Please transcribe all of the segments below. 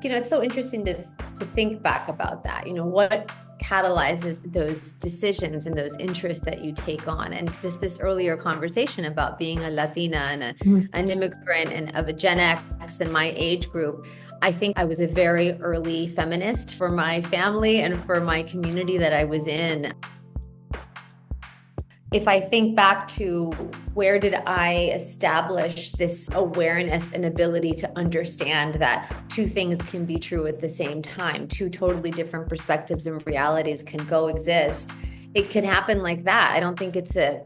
It's so interesting to think back about that. What catalyzes those decisions and those interests that you take on. And just this earlier conversation about being a Latina and an immigrant and of a Gen X in my age group, I think I was a very early feminist for my family and for my community that I was in. If I think back to where did I establish this awareness and ability to understand that two things can be true at the same time, two totally different perspectives and realities can coexist, it can happen like that. I don't think it's a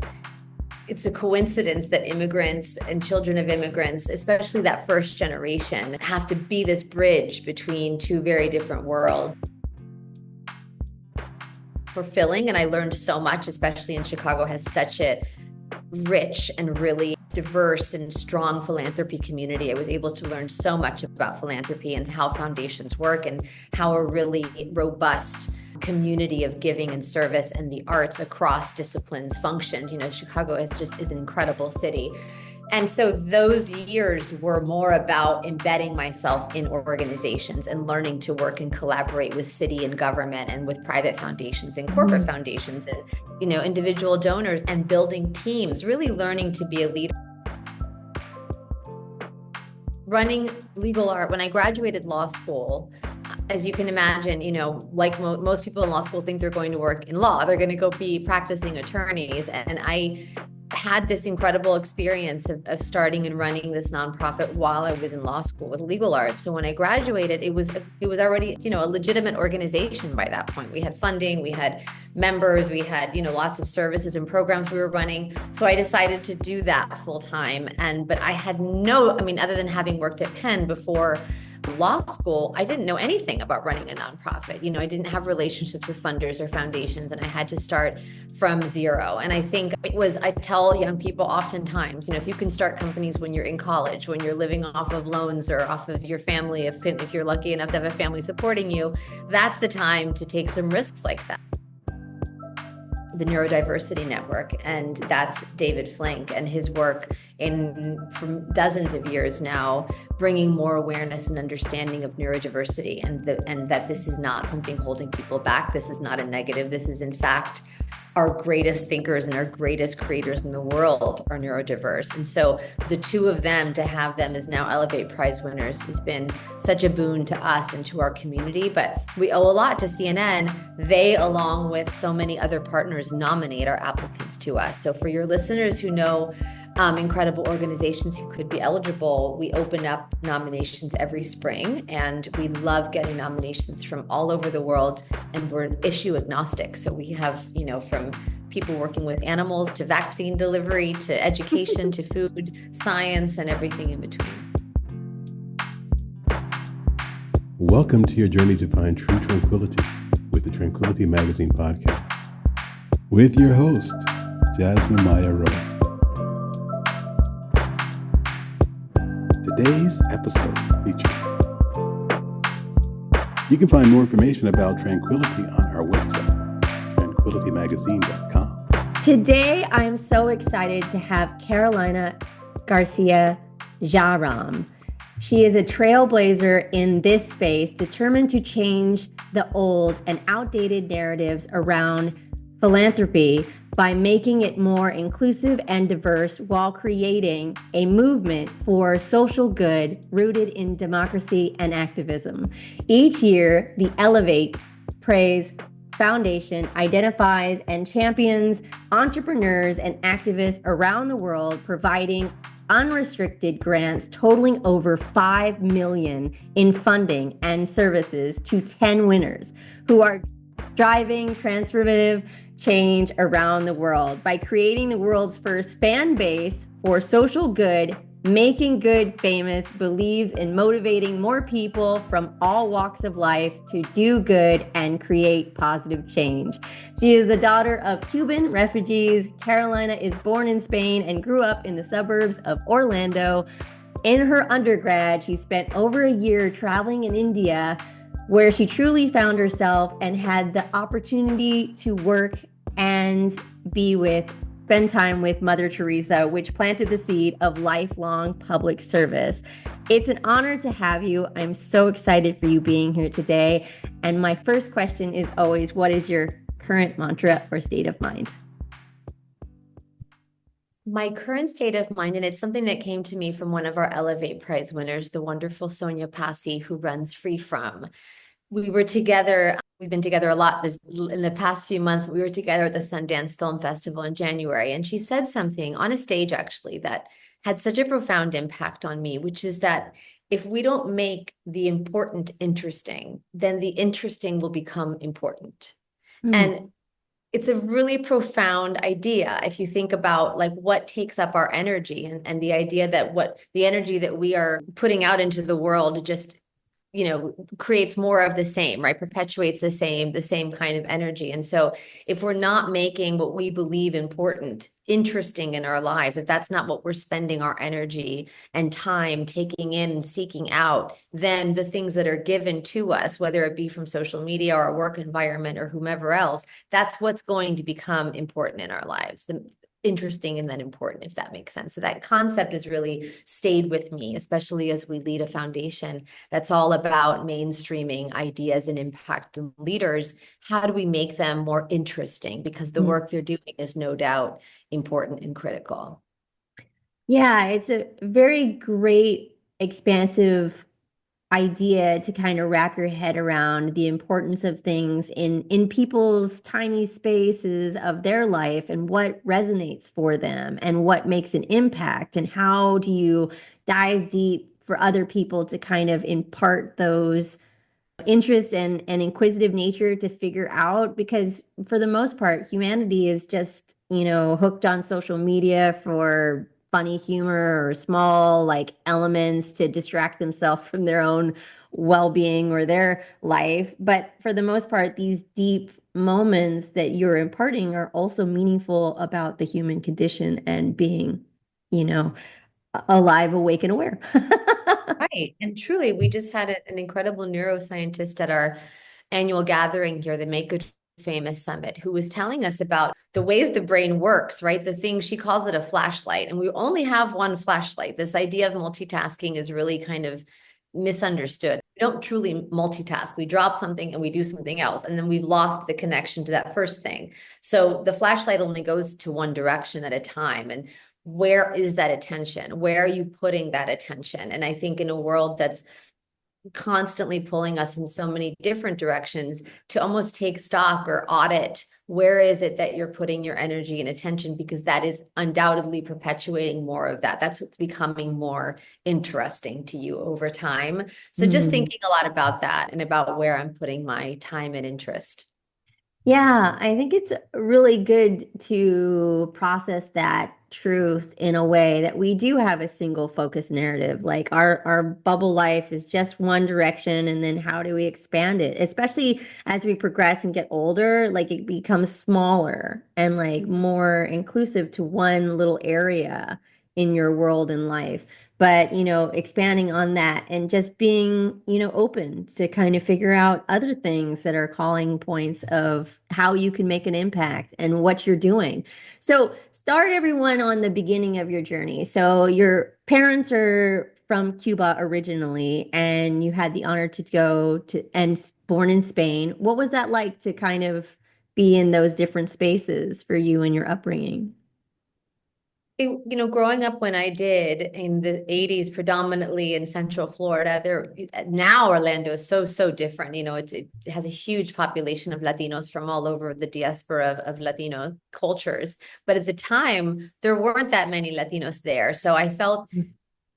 coincidence that immigrants and children of immigrants, especially that first generation, have to be this bridge between two very different worlds. Fulfilling, and I learned so much, especially in Chicago has such a rich and really diverse and strong philanthropy community. I was able to learn so much about philanthropy and how foundations work and how a really robust community of giving and service and the arts across disciplines functioned. Chicago is an incredible city. And so those years were more about embedding myself in organizations and learning to work and collaborate with city and government and with private foundations and corporate foundations and, individual donors and building teams, really learning to be a leader. Running legal art, when I graduated law school, as you can imagine, like most people in law school think they're going to work in law, they're going to go be practicing attorneys. And I had this incredible experience of starting and running this nonprofit while I was in law school with legal arts. So when I graduated, it was already, a legitimate organization by that point. We had funding, we had members, we had, lots of services and programs we were running. So I decided to do that full time. But I had other than having worked at Penn before law school, I didn't know anything about running a nonprofit. I didn't have relationships with funders or foundations, and I had to start from zero. And I think I tell young people oftentimes, if you can start companies when you're in college, when you're living off of loans or off of your family, if you're lucky enough to have a family supporting you, that's the time to take some risks like that. The Neurodiversity Network, and that's David Flink and his work from dozens of years now, bringing more awareness and understanding of neurodiversity and that this is not something holding people back. This is not a negative. This is in fact our greatest thinkers and our greatest creators in the world are neurodiverse. And so the two of them, to have them as now Elevate Prize winners, has been such a boon to us and to our community. But we owe a lot to CNN. They, along with so many other partners, nominate our applicants to us. So for your listeners who know incredible organizations who could be eligible, we open up nominations every spring, and we love getting nominations from all over the world, and we're issue agnostic. So we have, from people working with animals to vaccine delivery to education to food, science, and everything in between. Welcome to your journey to find true tranquility with the Tranquility Magazine podcast with your host, Jasmine Maya Rose. Today's episode features. You can find more information about Tranquility on our website, tranquilitymagazine.com. Today, I am so excited to have Carolina Garcia Jaram. She is a trailblazer in this space, determined to change the old and outdated narratives around philanthropy by making it more inclusive and diverse while creating a movement for social good rooted in democracy and activism. Each year, the Elevate Prize Foundation identifies and champions entrepreneurs and activists around the world, providing unrestricted grants totaling over $5 million in funding and services to 10 winners who are driving transformative change around the world. By creating the world's first fan base for social good, Making Good Famous believes in motivating more people from all walks of life to do good and create positive change. She is the daughter of Cuban refugees. Carolina is born in Spain and grew up in the suburbs of Orlando. In her undergrad, she spent over a year traveling in India, where she truly found herself and had the opportunity to work and be with spend time with Mother Teresa, which planted the seed of lifelong public service. It's an honor to have you. I'm so excited for you being here today. And my first question is always, what is your current mantra or state of mind? My current state of mind, and it's something that came to me from one of our Elevate Prize winners, the wonderful Sonia Passy, who runs Free From. We were together. We've been together a lot in the past few months. We were together at the Sundance Film Festival in January, and she said something on a stage actually that had such a profound impact on me, which is that if we don't make the important interesting, then the interesting will become important. And it's a really profound idea if you think about like what takes up our energy, and the idea that what the energy that we are putting out into the world just creates more of the same, right? Perpetuates the same kind of energy. And so if we're not making what we believe important, interesting in our lives, if that's not what we're spending our energy and time taking in and seeking out, then the things that are given to us, whether it be from social media or our work environment or whomever else, that's what's going to become important in our lives. Interesting and then important, if that makes sense. So that concept has really stayed with me, especially as we lead a foundation that's all about mainstreaming ideas and impact leaders. How do we make them more interesting? Because the work they're doing is no doubt important and critical. Yeah, it's a very great, expansive idea to kind of wrap your head around the importance of things in people's tiny spaces of their life and what resonates for them and what makes an impact, and how do you dive deep for other people to kind of impart those interest and inquisitive nature to figure out, because for the most part humanity is just hooked on social media for funny humor or small like elements to distract themselves from their own well-being or their life. But for the most part, these deep moments that you're imparting are also meaningful about the human condition and being alive, awake, and aware. Right. And truly, we just had an incredible neuroscientist at our annual gathering here, the Make Good Famous Summit, who was telling us about the ways the brain works, right? The thing, she calls it a flashlight, and we only have one flashlight. This idea of multitasking is really kind of misunderstood. We don't truly multitask. We drop something and we do something else, and then we've lost the connection to that first thing. So the flashlight only goes to one direction at a time. And where is that attention? Where are you putting that attention? And I think in a world that's constantly pulling us in so many different directions, to almost take stock or audit, where is it that you're putting your energy and attention? Because that is undoubtedly perpetuating more of that. That's what's becoming more interesting to you over time. So just thinking a lot about that and about where I'm putting my time and interest. Yeah, I think it's really good to process that truth in a way that we do have a single focus narrative. Like our bubble life is just one direction, and then how do we expand it? Especially as we progress and get older, like it becomes smaller and like more inclusive to one little area in your world and life. But expanding on that and just being open to kind of figure out other things that are calling points of how you can make an impact and what you're doing. So start everyone on the beginning of your journey. So your parents are from Cuba originally, and you had the honor to go to and born in Spain. What was that like to kind of be in those different spaces for you and your upbringing? Growing up when I did in the 80s, predominantly in Central Florida, now Orlando is so different. It has a huge population of Latinos from all over the diaspora of Latino cultures. But at the time, there weren't that many Latinos there. So I felt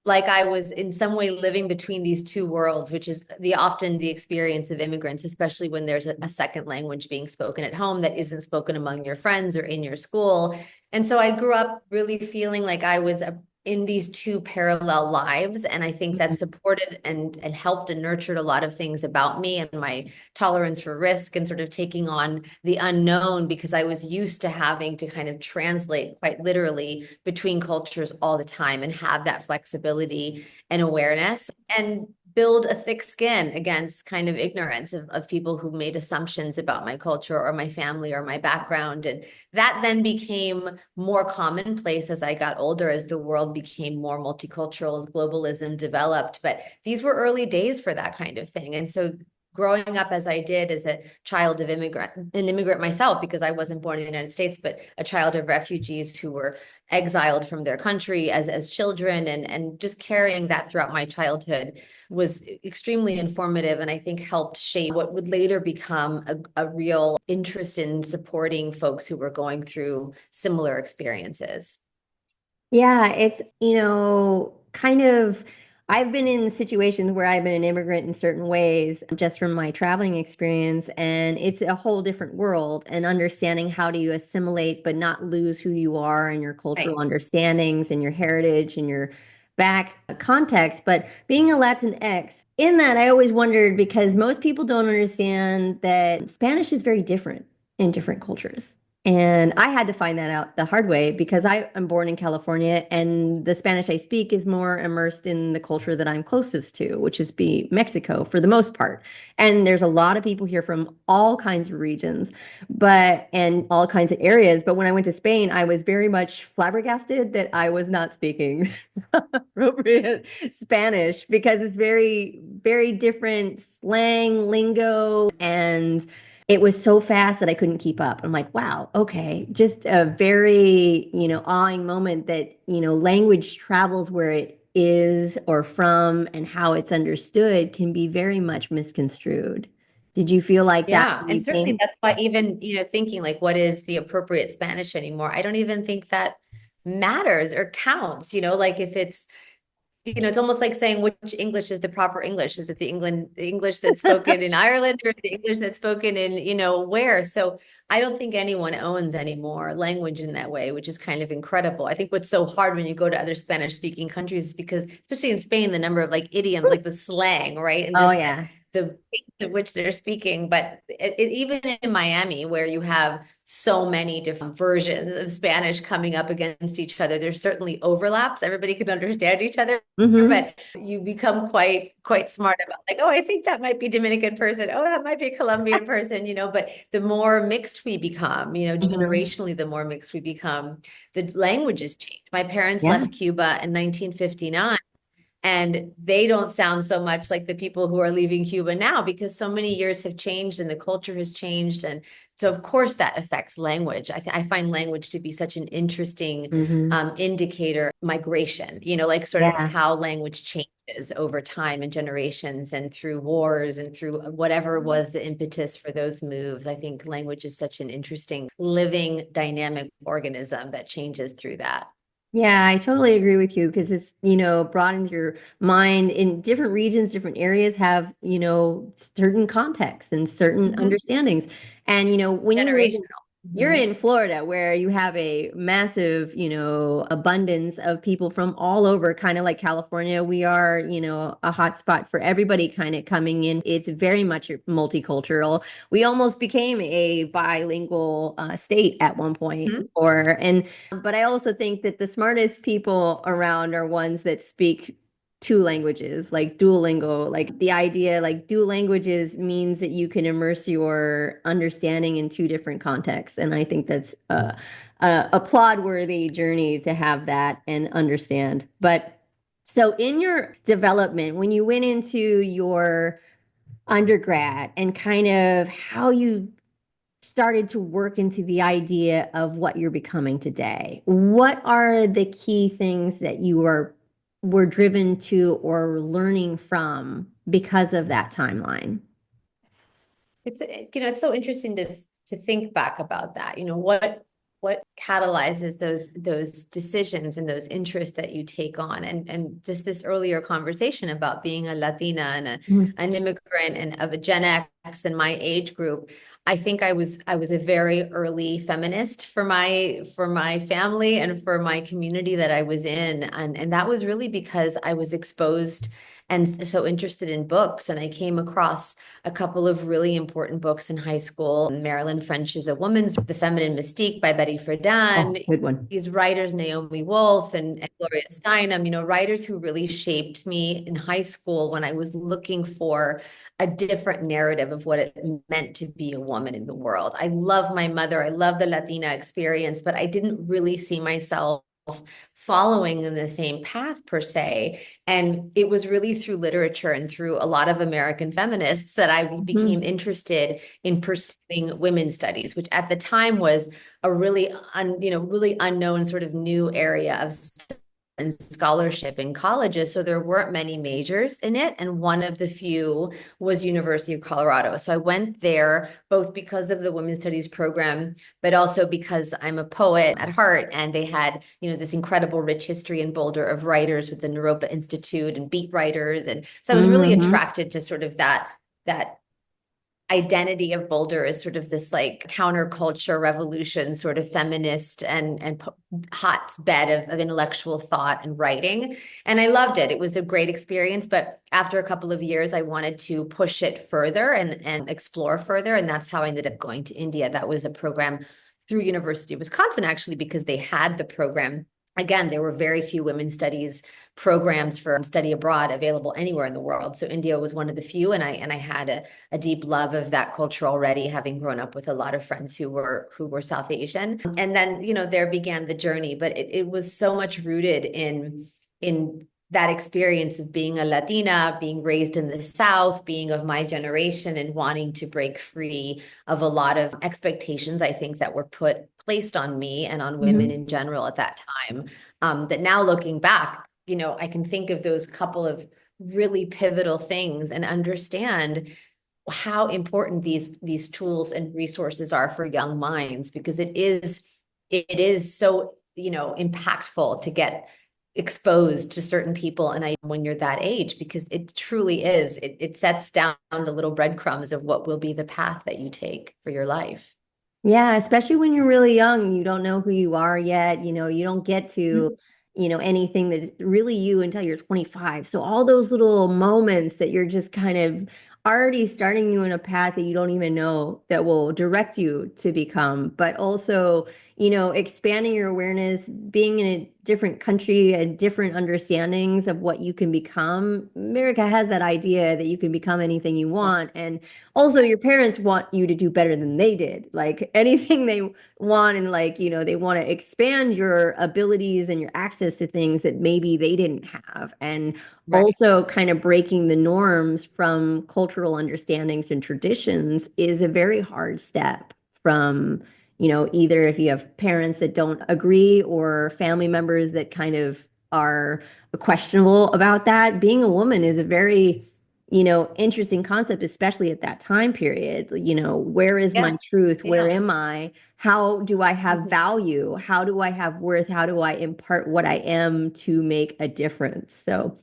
like I was in some way living between these two worlds, which is often the experience of immigrants, especially when there's a second language being spoken at home that isn't spoken among your friends or in your school. And so I grew up really feeling like I was in these two parallel lives. And I think that supported and helped and nurtured a lot of things about me and my tolerance for risk and sort of taking on the unknown, because I was used to having to kind of translate quite literally between cultures all the time and have that flexibility and awareness. And build a thick skin against kind of ignorance of people who made assumptions about my culture or my family or my background. And that then became more commonplace as I got older, as the world became more multicultural, as globalism developed. But these were early days for that kind of thing. And so growing up as I did as a child of an immigrant myself, because I wasn't born in the United States, but a child of refugees who were exiled from their country as children, and just carrying that throughout my childhood was extremely informative, and I think helped shape what would later become a real interest in supporting folks who were going through similar experiences. Yeah, it's, kind of, I've been in situations where I've been an immigrant in certain ways just from my traveling experience, and it's a whole different world and understanding how do you assimilate but not lose who you are and your cultural Right. understandings and your heritage and your back context. But being a Latinx, in that, I always wondered because most people don't understand that Spanish is very different in different cultures. And I had to find that out the hard way because I am born in California and the Spanish I speak is more immersed in the culture that I'm closest to, which is be Mexico for the most part. And there's a lot of people here from all kinds of regions, and all kinds of areas. But when I went to Spain, I was very much flabbergasted that I was not speaking appropriate Spanish because it's very, very different slang, lingo, and it was so fast that I couldn't keep up. I'm like, wow, okay. Just a very, awing moment that, language travels where it is or from and how it's understood can be very much misconstrued. Did you feel like that Yeah, when and you certainly came? that's why even, thinking like what is the appropriate Spanish anymore, I don't even think that matters or counts, like if it's, it's almost like saying which English is the proper English. Is it the English that's spoken in Ireland or the English that's spoken in, where? So I don't think anyone owns anymore language in that way, which is kind of incredible. I think what's so hard when you go to other Spanish speaking countries is because, especially in Spain, the number of like idioms, like the slang, right? And Oh, just yeah. the pace at which they're speaking. But even in Miami, where you have so many different versions of Spanish coming up against each other, there's certainly overlaps. Everybody can understand each other, Hmm. but you become quite smart about like, oh, I think that might be Dominican person. Oh, that might be a Colombian person, but the more mixed we become, Hmm. generationally, the more mixed we become, the languages change. My parents Yeah. left Cuba in 1959. And they don't sound so much like the people who are leaving Cuba now because so many years have changed and the culture has changed. And so, of course, that affects language. I find language to be such an interesting Hmm. indicator of migration, like sort of Yeah. how language changes over time and generations and through wars and through whatever was the impetus for those moves. I think language is such an interesting, living, dynamic organism that changes through that. Yeah, I totally agree with you because it's, broadens your mind in different regions, different areas have, certain contexts and certain Mhm. understandings. And, when Generational. you're Mhm. in Florida where you have a massive, abundance of people from all over, kind of like California. We are, a hot spot for everybody kind of coming in. It's very much multicultural. We almost became a bilingual state at one point, Mhm. but I also think that the smartest people around are ones that speak two languages, like Duolingo. Like the idea, like dual languages means that you can immerse your understanding in two different contexts. And I think that's a applaud-worthy journey to have that and understand. But so in your development, when you went into your undergrad and kind of how you started to work into the idea of what you're becoming today, what are the key things that you were driven to or learning from because of that timeline? It's so interesting to think back about that. What catalyzes those decisions and those interests that you take on, and just this earlier conversation about being a Latina and Mhm. an immigrant and of a Gen X and my age group. I think I was a very early feminist for my family and for my community that I was in, and that was really because I was exposed and so interested in books. And I came across a couple of really important books in high school. Marilyn French's A Woman's The Feminine Mystique by Betty Oh, Friedan. good one. These writers, Naomi Wolf and Gloria Steinem, writers who really shaped me in high school when I was looking for a different narrative of what it meant to be a woman in the world. I love my mother. I love the Latina experience, but I didn't really see myself following in the same path per se. And it was really through literature and through a lot of American feminists that I became interested in pursuing women's studies, which at the time was a really really unknown sort of new area of and scholarship in colleges. So there weren't many majors in it. And one of the few was University of Colorado. So I went there both because of the women's studies program, but also because I'm a poet at heart. And they had, this incredible rich history in Boulder of writers with the Naropa Institute and beat writers. And so I was really attracted to sort of that identity of Boulder as sort of this like counterculture revolution, sort of feminist and hotbed of intellectual thought and writing. And I loved it. It was a great experience. But after a couple of years, I wanted to push it further and explore further. And that's how I ended up going to India. That was a program through University of Wisconsin, actually, because they had the program. Again, there were very few women's studies programs for study abroad available anywhere in the world. So India was one of the few, and I had a deep love of that culture already, having grown up with a lot of friends who were South Asian. And then, there began the journey, but it was so much rooted in that experience of being a Latina, being raised in the South, being of my generation, and wanting to break free of a lot of expectations, I think, that were placed on me and on women in general at that time. That now looking back, I can think of those couple of really pivotal things and understand how important these tools and resources are for young minds, because it is so, impactful to get exposed to certain people and when you're that age, because it truly is, it sets down the little breadcrumbs of what will be the path that you take for your life. Yeah, especially when you're really young, you don't know who you are yet. You don't get to, anything that's really you until you're 25. So all those little moments that you're just kind of already starting you in a path that you don't even know that will direct you to become, but also, expanding your awareness, being in a different country and different understandings of what you can become. America has that idea that you can become anything you want. And also your parents want you to do better than they did. Like anything they want, and like, they want to expand your abilities and your access to things that maybe they didn't have. And Right. also kind of breaking the norms from cultural understandings and traditions is a very hard step from, either if you have parents that don't agree or family members that kind of are questionable about that. Being a woman is a very, interesting concept, especially at that time period. Where is my Yes. truth? Where Yeah. am I? How do I have value? How do I have worth? How do I impart what I am to make a difference? So,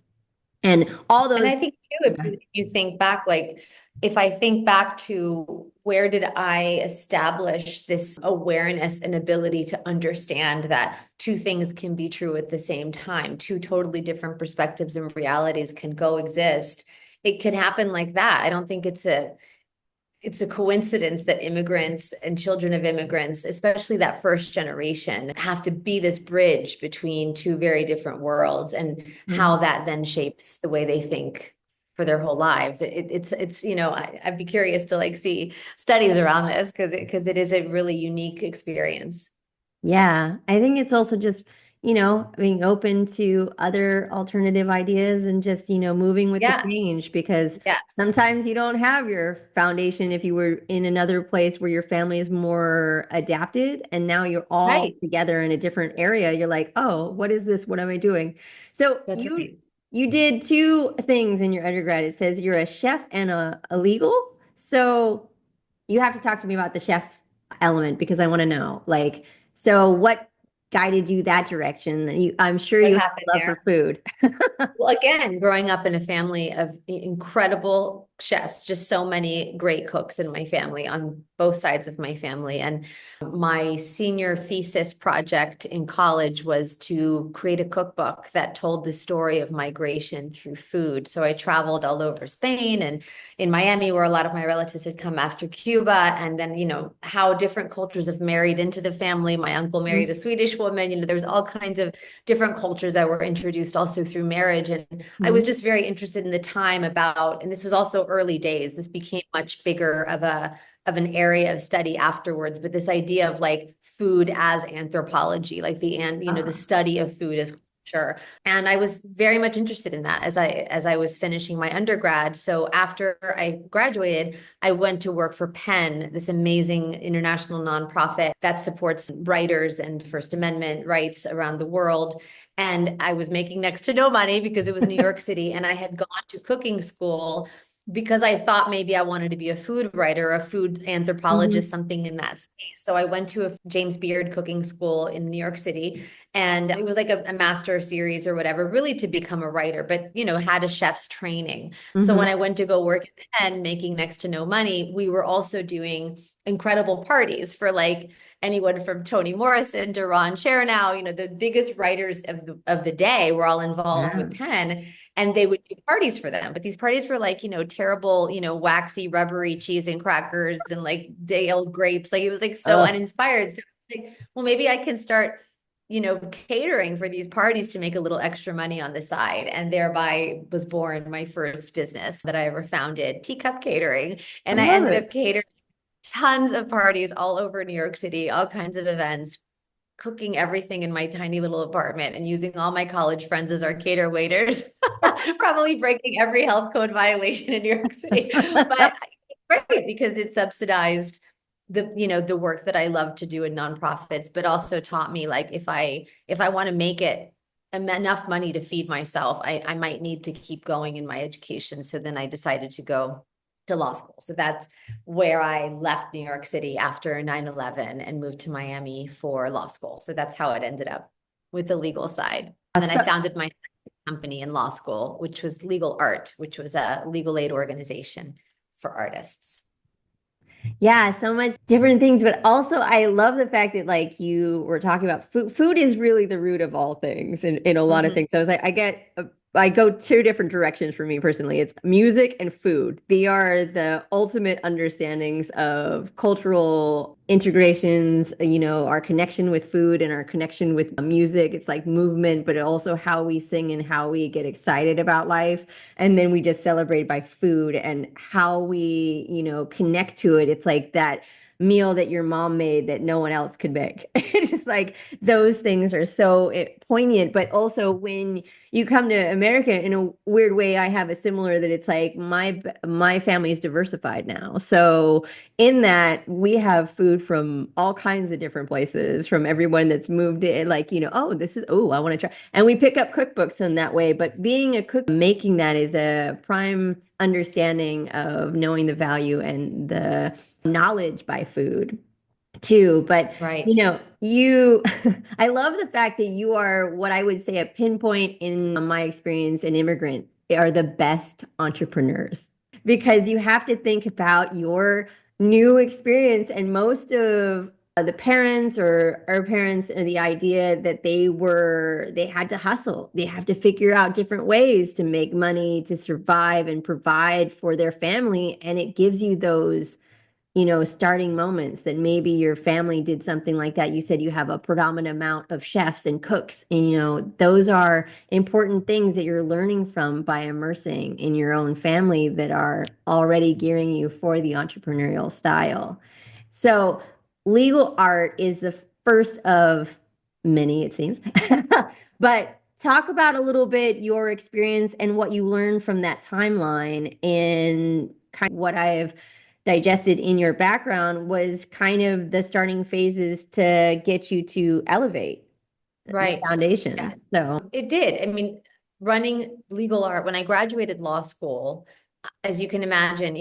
and all And those. I think too, if you think back, like if I think back to where did I establish this awareness and ability to understand that two things can be true at the same time, two totally different perspectives and realities can coexist. It could happen like that. I don't think it's a coincidence that immigrants and children of immigrants, especially that first generation, have to be this bridge between two very different worlds, and how that then shapes the way they think for their whole lives. It's I'd be curious to like see studies around this, because it is a really unique experience. Yeah, I think it's also just, being open to other alternative ideas and just, moving with the Yes. change, because Yes. sometimes you don't have your foundation if you were in another place where your family is more adapted and now you're all Right. together in a different area. You're like, "Oh, what is this? What am I doing?" So That's you right. you did two things in your undergrad. It says you're a chef and a legal. So you have to talk to me about the chef element because I want to know, like, so what guided you that direction? I'm sure What you have happened a love there? for food. Well, again, growing up in a family of incredible chefs, just so many great cooks in my family on both sides of my family. And my senior thesis project in college was to create a cookbook that told the story of migration through food. So I traveled all over Spain and in Miami, where a lot of my relatives had come after Cuba, and then, how different cultures have married into the family. My uncle married a Swedish woman. There was all kinds of different cultures that were introduced also through marriage. And I was just very interested in the time about, and this was also early days, this became much bigger of an area of study afterwards, but this idea of like food as anthropology, like the study of food as culture. And I was very much interested in that as I was finishing my undergrad. So after I graduated, I went to work for PEN, this amazing international nonprofit that supports writers and First Amendment rights around the world. And I was making next to no money because it was New York City, and I had gone to cooking school because I thought maybe I wanted to be a food writer, a food anthropologist, something in that space. So I went to a James Beard cooking school in New York City, and it was like a master series or whatever, really to become a writer, but had a chef's training. So when I went to go work and making next to no money, we were also doing incredible parties for like anyone from Toni Morrison to Ron Chernow, the biggest writers of the day were all involved with PEN. And they would do parties for them. But these parties were like, terrible, waxy, rubbery cheese and crackers and like day-old grapes. Like it was like so uninspired. So it's like, well, maybe I can start, catering for these parties to make a little extra money on the side. And thereby was born my first business that I ever founded, Teacup Catering. And I ended up catering tons of parties all over New York City, all kinds of events, cooking everything in my tiny little apartment and using all my college friends as our cater waiters, probably breaking every health code violation in New York City. But it's great because it subsidized the work that I love to do in nonprofits, but also taught me like if I want to make it enough money to feed myself, I might need to keep going in my education. So then I decided to go to law school. So that's where I left New York City after 9/11 and moved to Miami for law school. So that's how it ended up with the legal side. And then I founded my company in law school, which was Legal Art, which was a legal aid organization for artists. Yeah, so much different things, but also I love the fact that like you were talking about food. Food is really the root of all things in a lot of things. So it's like I go two different directions for me personally. It's music and food. They are the ultimate understandings of cultural integrations, our connection with food and our connection with music. It's like movement, but also how we sing and how we get excited about life. And then we just celebrate by food and how we, connect to it. It's like that meal that your mom made that no one else could make. It's just like those things are so poignant. But also when you come to America, in a weird way, I have a similar that it's like my family is diversified now. So in that we have food from all kinds of different places, from everyone that's moved in, like, I want to try. And we pick up cookbooks in that way. But being a cook, making that is a prime understanding of knowing the value and the knowledge by food too. But right. I love the fact that you are what I would say a pinpoint in my experience, an immigrant are the best entrepreneurs because you have to think about your new experience. And most of the parents or our parents and the idea that they had to hustle. They have to figure out different ways to make money, to survive and provide for their family. And it gives you those starting moments that maybe your family did something like that. You said you have a predominant amount of chefs and cooks, and those are important things that you're learning from by immersing in your own family that are already gearing you for the entrepreneurial style. So legal art is the first of many, it seems. But talk about a little bit your experience and what you learned from that timeline, and kind of what I've digested in your background was kind of the starting phases to get you to elevate the foundation. Yeah. So it did. I mean, running legal art, when I graduated law school, as you can imagine,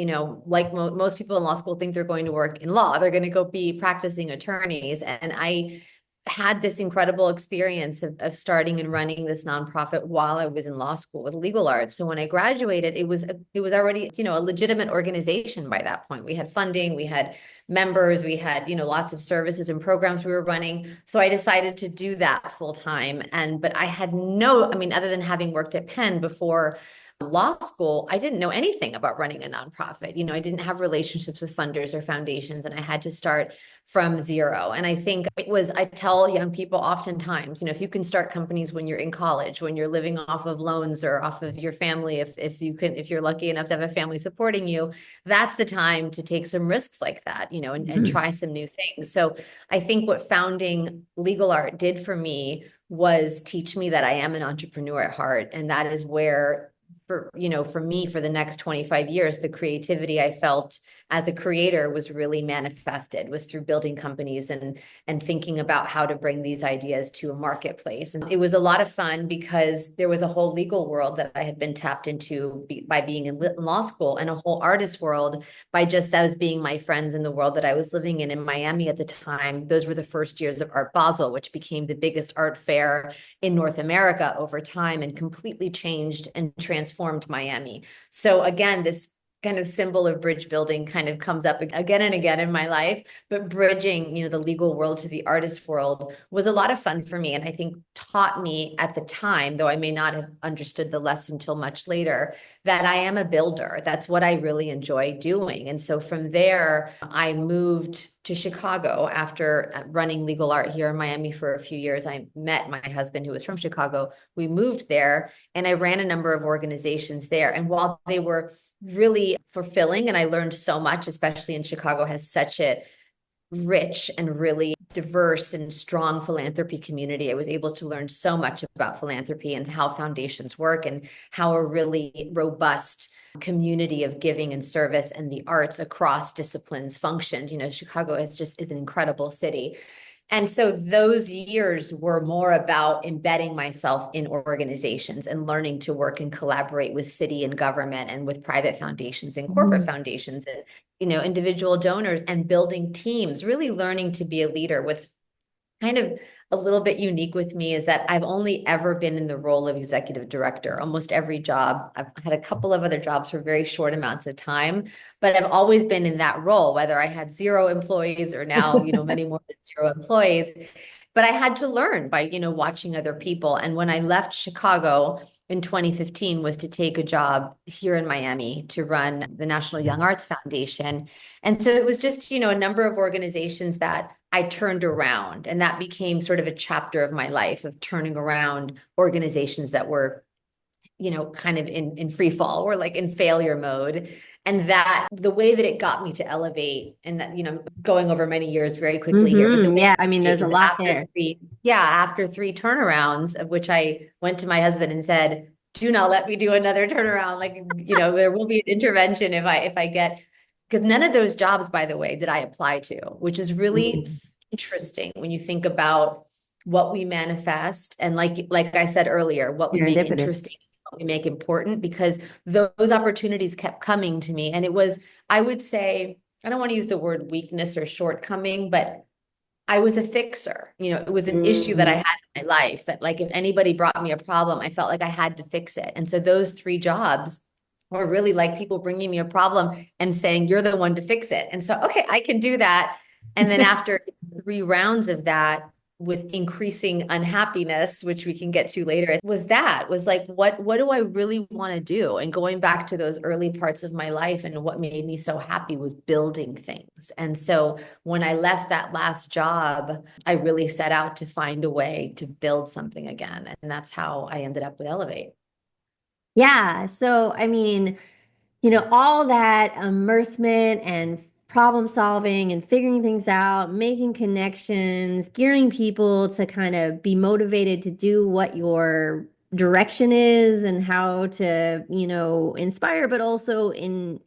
like most people in law school think they're going to work in law, they're going to go be practicing attorneys. And I had this incredible experience of starting and running this nonprofit while I was in law school with legal arts. So when I graduated, it was already, a legitimate organization by that point. We had funding, we had members, we had, lots of services and programs we were running. So I decided to do that full time. But I had other than having worked at Penn before law school, I didn't know anything about running a nonprofit. I didn't have relationships with funders or foundations, and I had to start from zero. And I think I tell young people oftentimes, if you can start companies when you're in college, when you're living off of loans or off of your family, if you're lucky enough to have a family supporting you, that's the time to take some risks like that, and try some new things. So I think what founding Legal Art did for me was teach me that I am an entrepreneur at heart. And that is where for me, for the next 25 years, the creativity I felt as a creator was really manifested, was through building companies and thinking about how to bring these ideas to a marketplace. And it was a lot of fun because there was a whole legal world that I had been tapped into by being in law school, and a whole artist world by just those being my friends in the world that I was living in Miami at the time. Those were the first years of Art Basel, which became the biggest art fair in North America over time and completely changed and transformed Miami. So again, this kind of symbol of bridge building kind of comes up again and again in my life, but bridging, the legal world to the artist world was a lot of fun for me. And I think taught me at the time, though I may not have understood the lesson until much later, that I am a builder. That's what I really enjoy doing. And so from there, I moved to Chicago after running legal art here in Miami for a few years. I met my husband, who was from Chicago. We moved there, and I ran a number of organizations there. And while they were really fulfilling, and I learned so much, especially in Chicago, has such a rich and really diverse and strong philanthropy community. I was able to learn so much about philanthropy and how foundations work and how a really robust community of giving and service and the arts across disciplines functioned. Chicago is an incredible city. And so those years were more about embedding myself in organizations and learning to work and collaborate with city and government and with private foundations and corporate foundations and, individual donors, and building teams, really learning to be a leader. What's kind of a little bit unique with me is that I've only ever been in the role of executive director. Almost every job, I've had a couple of other jobs for very short amounts of time, but I've always been in that role, whether I had 0 employees or now, many more than 0 employees. But I had to learn by, watching other people. And when I left Chicago in 2015 was to take a job here in Miami to run the National Young Arts Foundation. And so it was just, a number of organizations that I turned around, and that became sort of a chapter of my life of turning around organizations that were, kind of in free fall or like in failure mode. And that the way that it got me to elevate, and that, going over many years very quickly here, but the way there's a lot there. After 3 turnarounds, of which I went to my husband and said, do not let me do another turnaround. Like, there will be an intervention if I get, because none of those jobs, by the way, did I apply to, which is really interesting when you think about what we manifest. And like I said earlier, what we make interesting, we make important, because those opportunities kept coming to me. And it was, I would say, I don't want to use the word weakness or shortcoming, but I was a fixer. It was an issue that I had in my life that, like, if anybody brought me a problem, I felt like I had to fix it. And so those 3 jobs were really like people bringing me a problem and saying, you're the one to fix it. And so, okay, I can do that. And then after 3 rounds of that, with increasing unhappiness, which we can get to later, was like, what do I really want to do? And going back to those early parts of my life, and what made me so happy was building things. And so when I left that last job, I really set out to find a way to build something again. And that's how I ended up with Elevate. Yeah. So, all that immersement and problem solving and figuring things out, making connections, gearing people to kind of be motivated to do what your direction is and how to, inspire, but also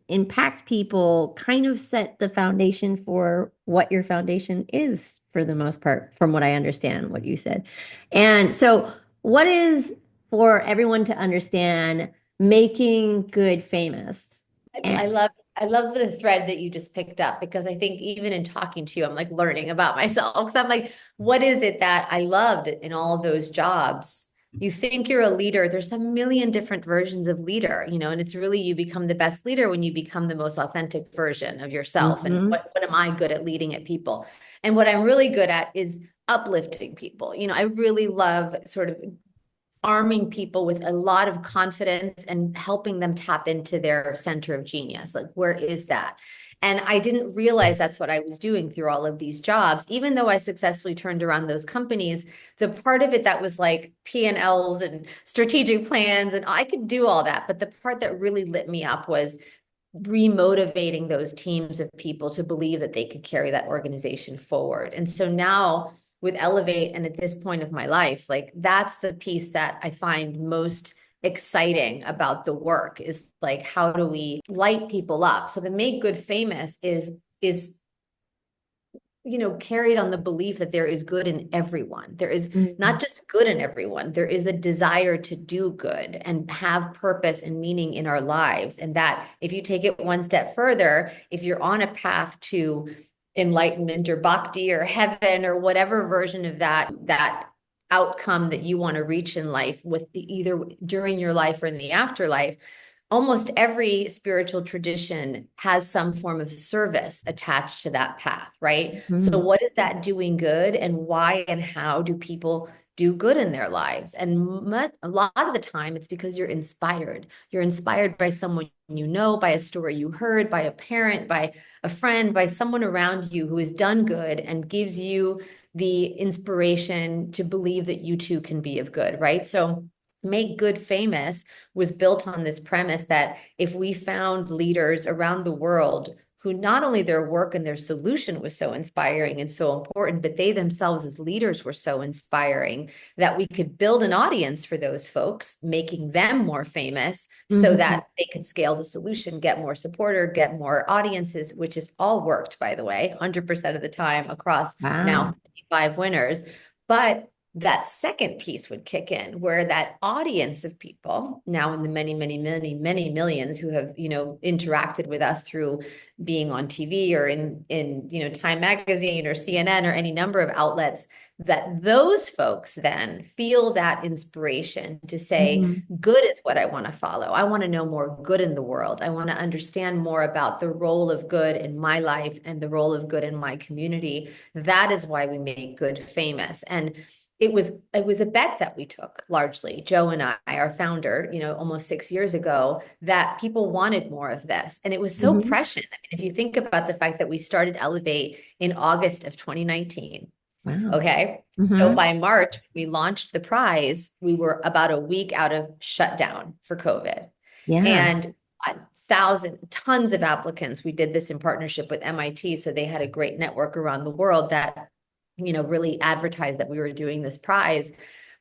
impact people, kind of set the foundation for what your foundation is, for the most part, from what I understand what you said. And so what is, for everyone to understand, making good famous? I love I love the thread that you just picked up, because I think even in talking to you, I'm like learning about myself. Because I'm like, what is it that I loved in all of those jobs? You think you're a leader. There's a million different versions of leader, and it's really, you become the best leader when you become the most authentic version of yourself. And Hmm. what am I good at leading at people? And what I'm really good at is uplifting people. I really love sort of arming people with a lot of confidence and helping them tap into their center of genius. Like, where is that? And I didn't realize that's what I was doing through all of these jobs. Even though I successfully turned around those companies, the part of it that was like P&Ls and strategic plans, and I could do all that. But the part that really lit me up was remotivating those teams of people to believe that they could carry that organization forward. And so now with Elevate, and at this point of my life, like, that's the piece that I find most exciting about the work, is like, how do we light people up? So the Make Good Famous is carried on the belief that there is good in everyone. There is not just good in everyone, there is a desire to do good and have purpose and meaning in our lives. And that if you take it one step further, if you're on a path to enlightenment or bhakti or heaven or whatever version of that outcome that you want to reach in life, with either during your life or in the afterlife, almost every spiritual tradition has some form of service attached to that path, right? So Hmm. what is that doing good, and why and how do people do good in their lives? And a lot of the time it's because you're inspired. You're inspired by someone by a story you heard, by a parent, by a friend, by someone around you who has done good and gives you the inspiration to believe that you too can be of good, right? So Make Good Famous was built on this premise that if we found leaders around the world who not only their work and their solution was so inspiring and so important, but they themselves as leaders were so inspiring, that we could build an audience for those folks, making them more famous so Hmm. that they could scale the solution, get more supporter, get more audiences, which has all worked, by the way, 100% of the time across now Wow. 55 winners. But that second piece would kick in, where that audience of people, now in the many, many, many, many millions who have, interacted with us through being on TV or in Time Magazine or CNN or any number of outlets, that those folks then feel that inspiration to say, Hmm. good is what I want to follow. I want to know more good in the world. I want to understand more about the role of good in my life and the role of good in my community. That is why we Make Good Famous. And it was a bet that we took, largely, Joe and I, our founder, almost 6 years ago, that people wanted more of this. And it was so Hmm. prescient. I mean, if you think about the fact that we started Elevate in August of 2019, Wow. okay? So Hmm. by March, we launched the prize. We were about a week out of shutdown for COVID. Yeah. And tons of applicants. We did this in partnership with MIT. So they had a great network around the world that really advertised that we were doing this prize.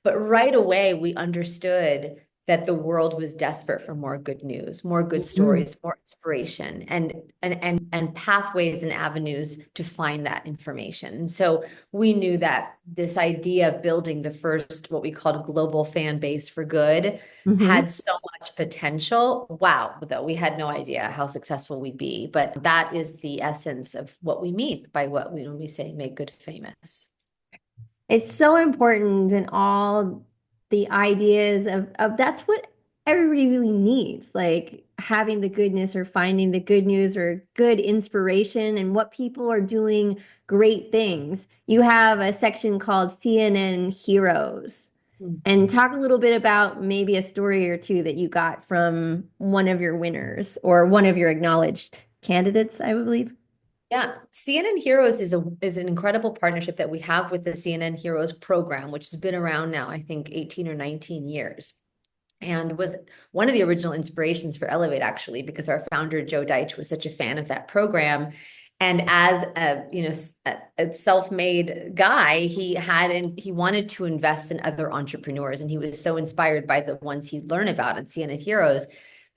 But right away, we understood that the world was desperate for more good news, more good Hmm. stories, more inspiration, and pathways and avenues to find that information. And so we knew that this idea of building the first, what we called global fan base for good, Hmm. had so much potential. Wow, though we had no idea how successful we'd be. But that is the essence of what we mean by when we say Make Good Famous. It's so important in all the ideas of that's what everybody really needs, like having the goodness or finding the good news or good inspiration and what people are doing great things. You have a section called CNN Heroes. And talk a little bit about maybe a story or two that you got from one of your winners or one of your acknowledged candidates, I believe. Yeah, CNN Heroes is an incredible partnership that we have with the CNN Heroes program, which has been around now, I think, 18 or 19 years. And was one of the original inspirations for Elevate, actually, because our founder, Joe Deitch, was such a fan of that program. And as a self-made guy, he wanted to invest in other entrepreneurs. And he was so inspired by the ones he'd learn about at CNN Heroes.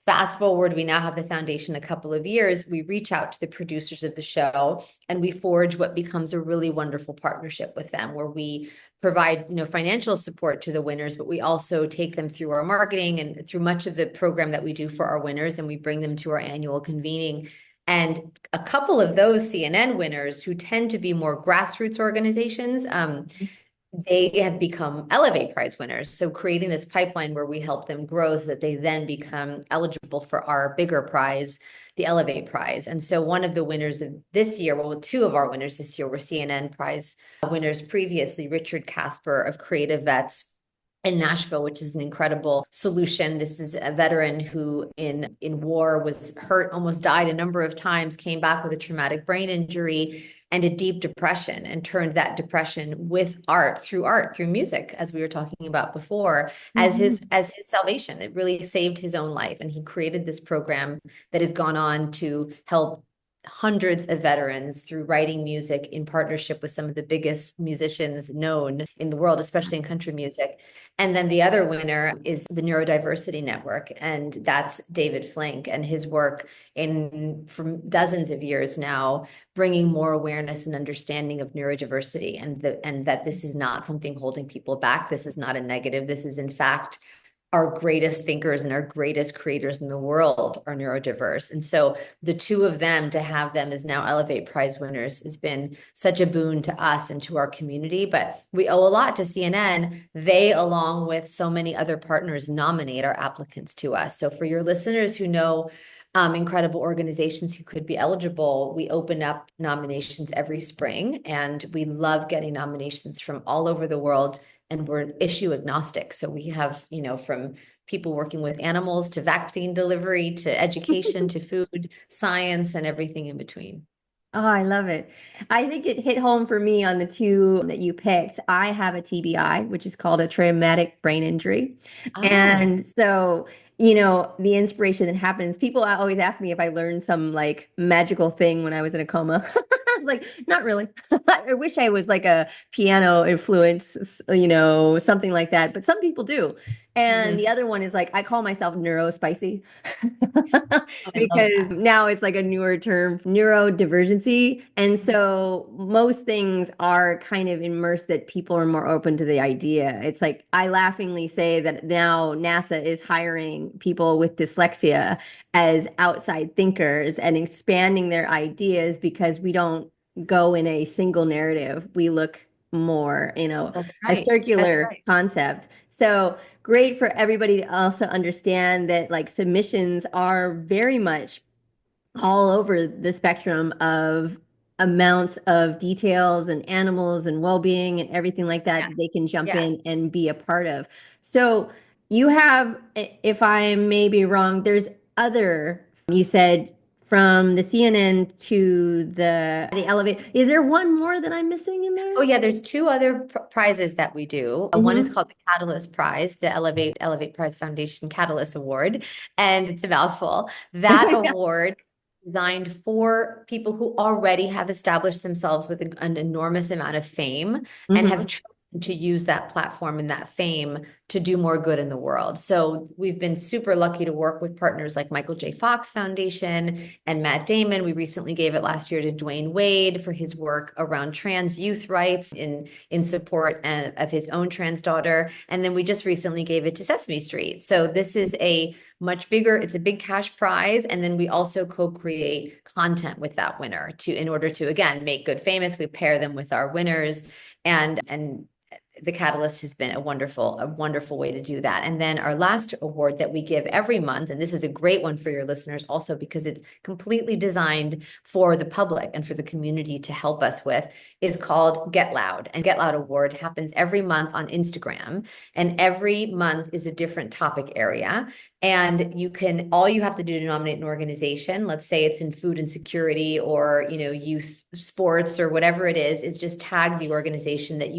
Fast forward, we now have the foundation a couple of years. We reach out to the producers of the show and we forge what becomes a really wonderful partnership with them, where we provide financial support to the winners, but we also take them through our marketing and through much of the program that we do for our winners, and we bring them to our annual convening And a couple of those CNN winners who tend to be more grassroots organizations, they have become Elevate Prize winners. So creating this pipeline where we help them grow so that they then become eligible for our bigger prize, the Elevate Prize. And so one of the winners of this year, well, two of our winners this year were CNN Prize winners previously, Richard Casper of Creative Vets in Nashville, which is an incredible solution. This is a veteran who in war was hurt, almost died a number of times, came back with a traumatic brain injury and a deep depression, and turned that depression with art, through music, as we were talking about before, as his salvation. It really saved his own life. And he created this program that has gone on to help hundreds of veterans through writing music in partnership with some of the biggest musicians known in the world, especially in country music. And then the other winner is the Neurodiversity Network, and that's David Flink and his work for dozens of years now, bringing more awareness and understanding of neurodiversity, and that this is not something holding people back. This is not a negative. This is, in fact, our greatest thinkers and our greatest creators in the world are neurodiverse. And so the two of them, to have them as now Elevate Prize winners, has been such a boon to us and to our community. But we owe a lot to CNN. They, along with so many other partners, nominate our applicants to us. So for your listeners who know incredible organizations who could be eligible, we open up nominations every spring, and we love getting nominations from all over the world. And we're issue agnostic. So we have, from people working with animals to vaccine delivery to education to food, science, and everything in between. Oh, I love it. I think it hit home for me on the two that you picked. I have a TBI, which is called a traumatic brain injury. And so, the inspiration that happens, people always ask me if I learned some like magical thing when I was in a coma. I was like, not really. I wish I was like a piano influence, something like that. But some people do. And the other one is like, I call myself neurospicy because now it's like a newer term, neurodivergency. And so most things are kind of immersed that people are more open to the idea. It's like, I laughingly say that now NASA is hiring people with dyslexia as outside thinkers and expanding their ideas because we don't go in a single narrative. We look more, a circular concept. So great for everybody to also understand that like submissions are very much all over the spectrum of amounts of details and animals and well-being and everything like that that they can jump in and be a part of. So you have, if I may be wrong, there's other, you said from the CNN to the Elevate. Is there one more that I'm missing in there? Oh yeah, there's two other prizes that we do. One is called the Catalyst Prize, the Elevate Prize Foundation Catalyst Award, and it's a mouthful. That award designed for people who already have established themselves with an enormous amount of fame and have chosen to use that platform and that fame to do more good in the world. So we've been super lucky to work with partners like Michael J. Fox Foundation and Matt Damon. We recently gave it last year to Dwayne Wade for his work around trans youth rights in support of his own trans daughter. And then we just recently gave it to Sesame Street. So this is a much bigger, it's a big cash prize. And then we also co-create content with that winner in order to, again, make good famous. We pair them with our winners, and the Catalyst has been a wonderful way to do that. And then our last award that we give every month, and this is a great one for your listeners also because it's completely designed for the public and for the community to help us with, is called Get Loud. And Get Loud Award happens every month on Instagram, and every month is a different topic area. And all you have to do to nominate an organization, let's say it's in food insecurity or, youth sports or whatever it is just tag the organization that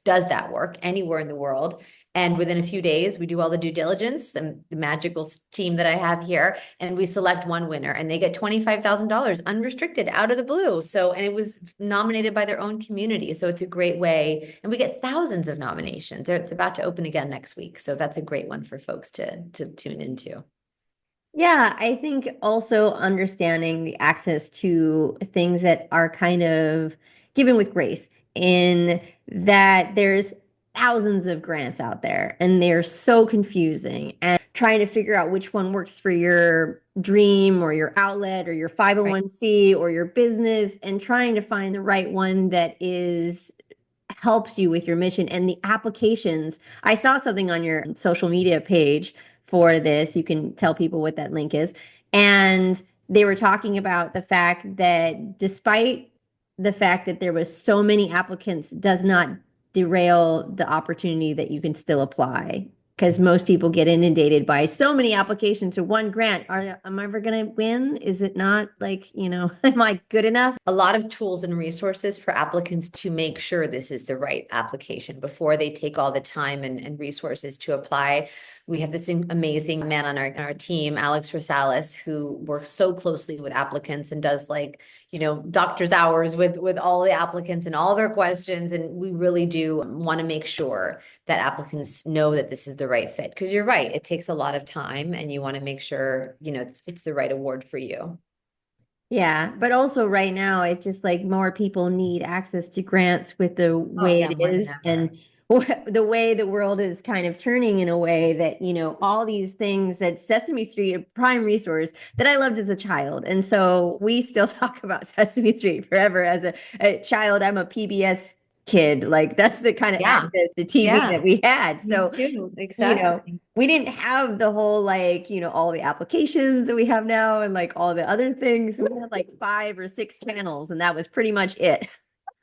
does that work anywhere in the world. And within a few days, we do all the due diligence and the magical team that I have here, and we select one winner, and they get $25,000 unrestricted out of the blue. And it was nominated by their own community. So it's a great way, and we get thousands of nominations. It's about to open again next week. So that's a great one for folks to tune into. Yeah, I think also understanding the access to things that are kind of given with grace, in that there's thousands of grants out there and they're so confusing, and trying to figure out which one works for your dream or your outlet or your Right. 501c or your business, and trying to find the right one that is helps you with your mission and the applications. I saw something on your social media page for this. You can tell people what that link is. And they were talking about the fact that despite the fact that there was so many applicants does not derail the opportunity that you can still apply, because most people get inundated by so many applications to one grant. Am I ever going to win? Is it not like, am I good enough? A lot of tools and resources for applicants to make sure this is the right application before they take all the time and resources to apply. We have this amazing man on our team, Alex Rosales, who works so closely with applicants and does doctor's hours with all the applicants and all their questions. And we really do want to make sure that applicants know that this is the right fit. Because you're right, it takes a lot of time and you want to make sure, it's the right award for you. Yeah, but also right now it's just like more people need access to grants with the way Yeah, it more than is, ever. and the way the world is kind of turning in a way that, all these things that Sesame Street, a prime resource that I loved as a child. And so we still talk about Sesame Street forever as a child. I'm a PBS kid. Like that's the kind of Yeah. access to TV Yeah. that we had. Me So, too. Exactly. we didn't have the whole like, all the applications that we have now and like all the other things. We had like 5 or 6 channels and that was pretty much it.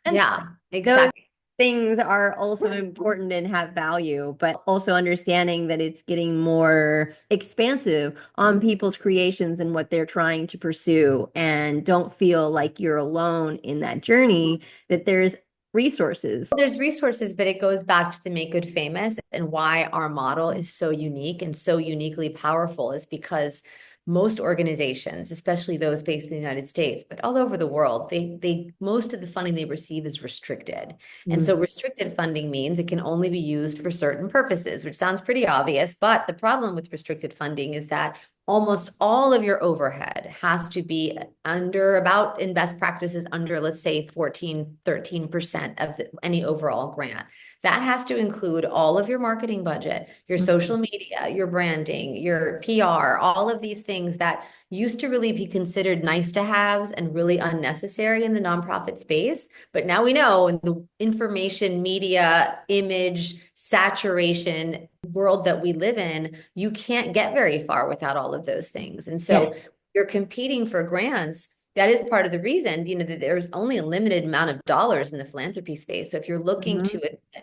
And Yeah, those exactly. things are also important and have value, but also understanding that it's getting more expansive on people's creations and what they're trying to pursue. And don't feel like you're alone in that journey, that there's resources. There's resources, but it goes back to the Make Good Famous, and why our model is so unique and so uniquely powerful is because most organizations, especially those based in the United States, but all over the world, they most of the funding they receive is restricted. And so restricted funding means it can only be used for certain purposes, which sounds pretty obvious. But the problem with restricted funding is that almost all of your overhead has to be under, about in best practices, under, let's say 14, 13% of any overall grant. That has to include all of your marketing budget, your social media, your branding, your PR, all of these things that used to really be considered nice to haves and really unnecessary in the nonprofit space. But now we know in the information, media, image, saturation world that we live in, you can't get very far without all of those things. And so you're competing for grants. That is part of the reason, that there's only a limited amount of dollars in the philanthropy space. So if you're looking to,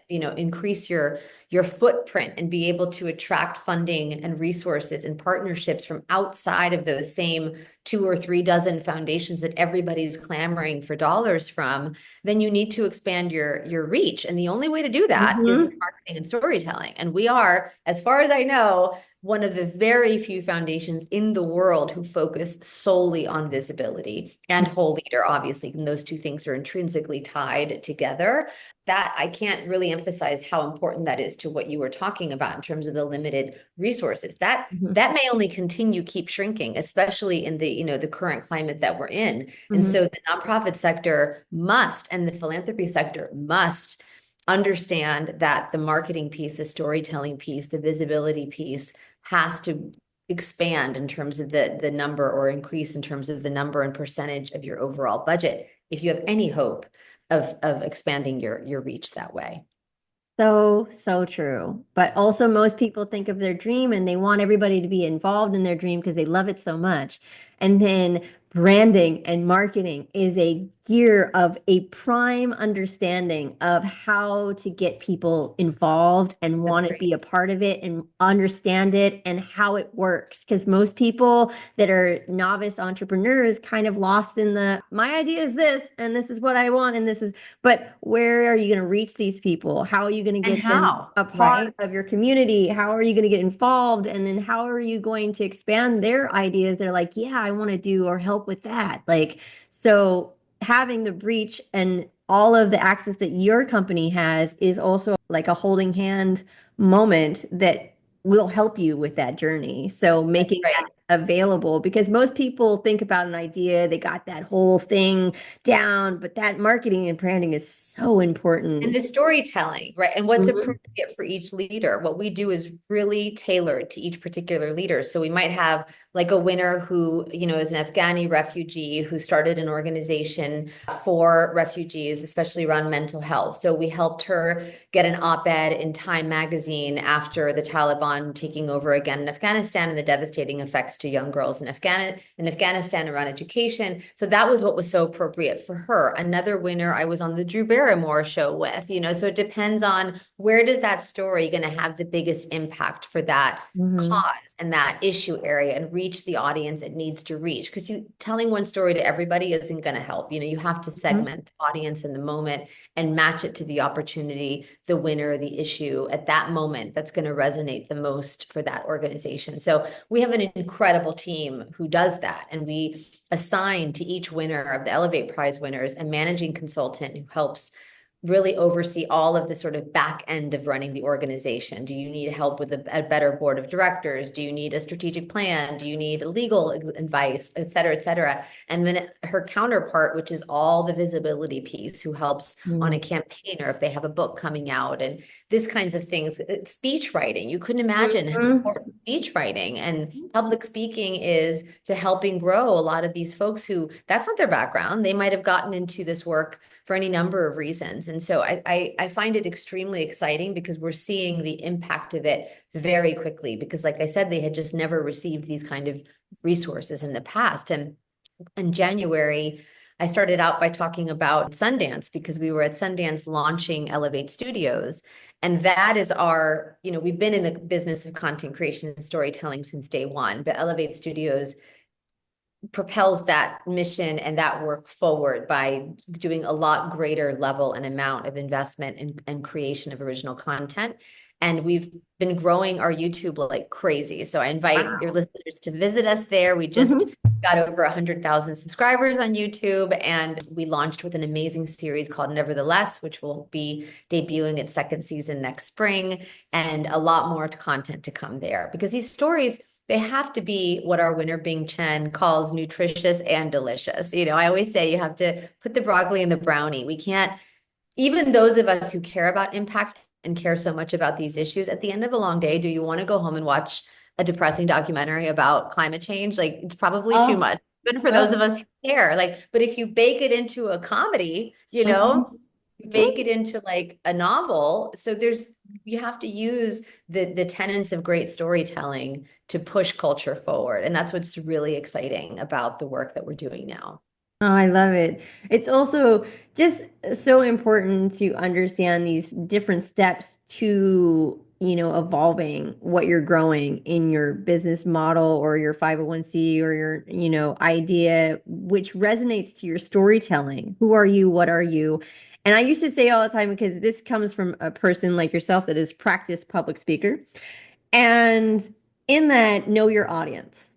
increase your footprint and be able to attract funding and resources and partnerships from outside of those same 2 or 3 dozen foundations that everybody's clamoring for dollars from, then you need to expand your reach. And the only way to do that is through marketing and storytelling. And we are, as far as I know, one of the very few foundations in the world who focus solely on visibility and whole leader, obviously, and those two things are intrinsically tied together. That I can't really emphasize how important that is to what you were talking about in terms of the limited resources. That may only continue keep shrinking, especially in the the current climate that we're in. And so the nonprofit sector must, and the philanthropy sector must, understand that the marketing piece, the storytelling piece, the visibility piece has to expand in terms of the number, or increase in terms of the number and percentage of your overall budget, if you have any hope of expanding your reach that way. So true. But also most people think of their dream and they want everybody to be involved in their dream because they love it so much. And then branding and marketing is a gear of a prime understanding of how to get people involved and want to be a part of it and understand it and how it works. Because most people that are novice entrepreneurs kind of lost in my idea is this, and this is what I want, and this is, but where are you going to reach these people? How are you going to get them a part of your community? How are you going to get involved? And then how are you going to expand their ideas? They're like, yeah, I want to do or help with that. Like, so having the reach and all of the access that your company has is also like a holding hand moment that will help you with that journey. So making that available? Because most people think about an idea, they got that whole thing down, but that marketing and branding is so important. And the storytelling, right? And what's Mhm. appropriate for each leader. What we do is really tailored to each particular leader. So we might have like a winner who, is an Afghani refugee who started an organization for refugees, especially around mental health. So we helped her get an op-ed in Time magazine after the Taliban taking over again in Afghanistan and the devastating effects to young girls in Afghanistan around education. So that was what was so appropriate for her. Another winner I was on the Drew Barrymore show with, so it depends on where does that story going to have the biggest impact for that Mhm. cause and that issue area and reach the audience it needs to reach. Because telling one story to everybody isn't going to help. You have to segment the audience in the moment and match it to the opportunity, the winner, the issue at that moment that's going to resonate the most for that organization. So we have an incredible team who does that. And we assign to each winner of the Elevate Prize winners a managing consultant who helps really oversee all of the sort of back end of running the organization. Do you need help with a better board of directors? Do you need a strategic plan? Do you need legal advice, et cetera, et cetera? And then her counterpart, which is all the visibility piece, who helps on a campaign or if they have a book coming out and this kinds of things. Speech writing. You couldn't imagine how important speech writing and public speaking is to helping grow a lot of these folks who that's not their background. They might have gotten into this work for any number of reasons. And so I find it extremely exciting because we're seeing the impact of it very quickly because like I said, they had just never received these kind of resources in the past. And in January, I started out by talking about Sundance because we were at Sundance launching Elevate Studios. And that is we've been in the business of content creation and storytelling since day one, but Elevate Studios propels that mission and that work forward by doing a lot greater level and amount of investment and creation of original content. And we've been growing our YouTube like crazy. So I invite your listeners to visit us there. We just got over 100,000 subscribers on YouTube, and we launched with an amazing series called Nevertheless, which will be debuting its second season next spring, and a lot more content to come there because these stories, they have to be what our winner Bing Chen calls nutritious and delicious. I always say you have to put the broccoli in the brownie. We can't, even those of us who care about impact and care so much about these issues, at the end of a long day, do you want to go home and watch a depressing documentary about climate change? Like it's probably too much. Even for those of us who care. But if you bake it into a comedy, bake it into like a novel. So you have to use the tenets of great storytelling to push culture forward. And that's what's really exciting about the work that we're doing now. Oh, I love it. It's also just so important to understand these different steps to, evolving what you're growing in your business model or your 501c or your, idea, which resonates to your storytelling. Who are you? What are you? And I used to say all the time, because this comes from a person like yourself that is practiced public speaker. And in that, know your audience.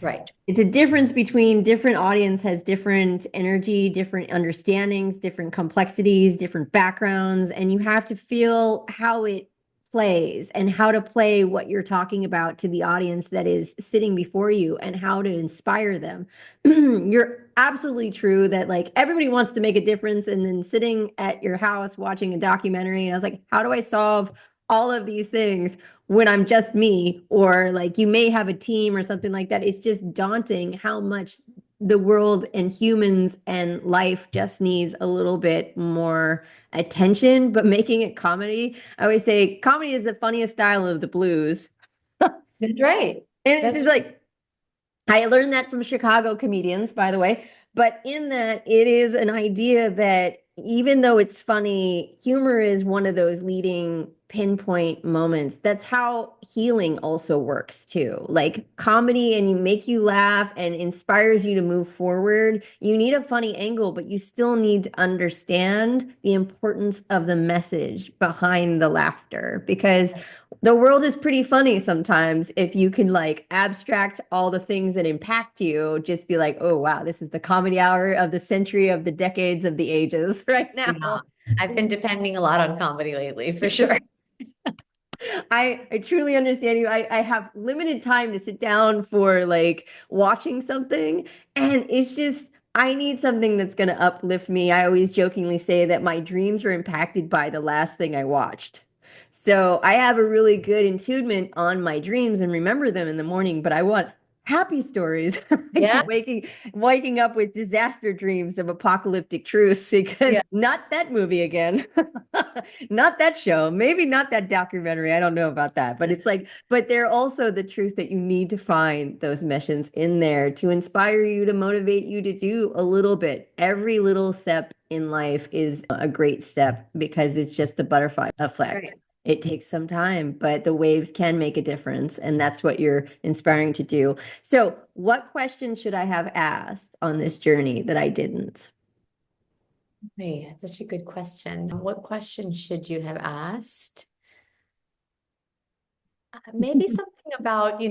Right. It's a difference between different audience has different energy, different understandings, different complexities, different backgrounds, and you have to feel how it plays and how to play what you're talking about to the audience that is sitting before you and how to inspire them. You're absolutely true that like everybody wants to make a difference, and then sitting at your house watching a documentary, and I was like, how do I solve all of these things when I'm just me? Or like you may have a team or something like that. It's just daunting how much the world and humans and life just needs a little bit more attention. But making it comedy, I always say comedy is the funniest style of the blues. That's right. And That's it's like, I learned that from Chicago comedians, by the way. But in that, it is an idea that even though it's funny, humor is one of those leading pinpoint moments. That's how healing also works too. Like comedy, and you make you laugh and inspires you to move forward. You need a funny angle, but you still need to understand the importance of the message behind the laughter, because the world is pretty funny sometimes if you can like abstract all the things that impact you, just be like, oh, wow, this is the comedy hour of the century, of the decades, of the ages right now. I've been depending a lot on comedy lately, for sure. I truly understand you. I have limited time to sit down for like watching something, and it's just I need something that's going to uplift me. I always jokingly say that my dreams are impacted by the last thing I watched. So I have a really good attunement on my dreams and remember them in the morning, but I want happy stories. I Yeah. keep waking up with disaster dreams of apocalyptic truths because Yeah. not that movie again. Not that show, maybe not that documentary. I don't know about that, but it's like, but they're also the truth that you need to find those missions in there to inspire you, to motivate you to do a little bit. Every little step in life is a great step because it's just the butterfly effect. Right. It takes some time, but the waves can make a difference. And that's what you're inspiring to do. So, what question should I have asked on this journey that I didn't? Hey, that's such a good question. What question should you have asked? Maybe something about,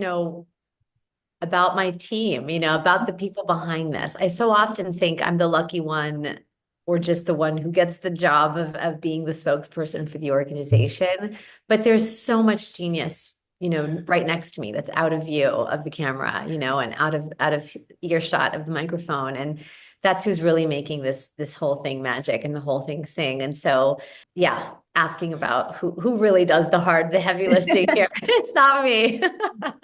about my team, about the people behind this. I so often think I'm the lucky one or just the one who gets the job of being the spokesperson for the organization. But there's so much genius, right next to me that's out of view of the camera, and out of earshot of the microphone. And that's who's really making this whole thing magic and the whole thing sing. And so, yeah, asking about who really does the heavy lifting here. It's not me.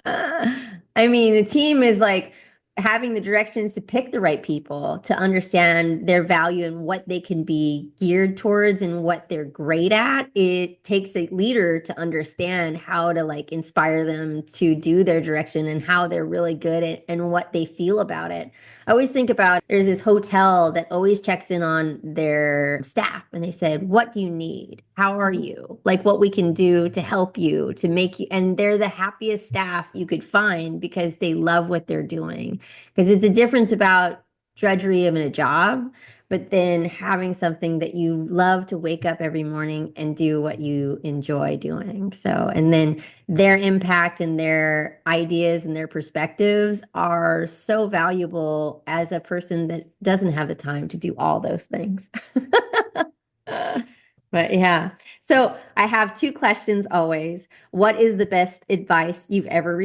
I mean, the team is like having the directions to pick the right people, to understand their value and what they can be geared towards and what they're great at. It takes a leader to understand how to like inspire them to do their direction and how they're really good at and what they feel about it. I always think about there's this hotel that always checks in on their staff and they said, "What do you need? How are you? Like what we can do to help you, to make you," and they're the happiest staff you could find because they love what they're doing. Because it's a difference about drudgery of a job, but then having something that you love to wake up every morning and do what you enjoy doing. So, and then their impact and their ideas and their perspectives are so valuable as a person that doesn't have the time to do all those things. But yeah. So I have two questions always. What is the best advice you've ever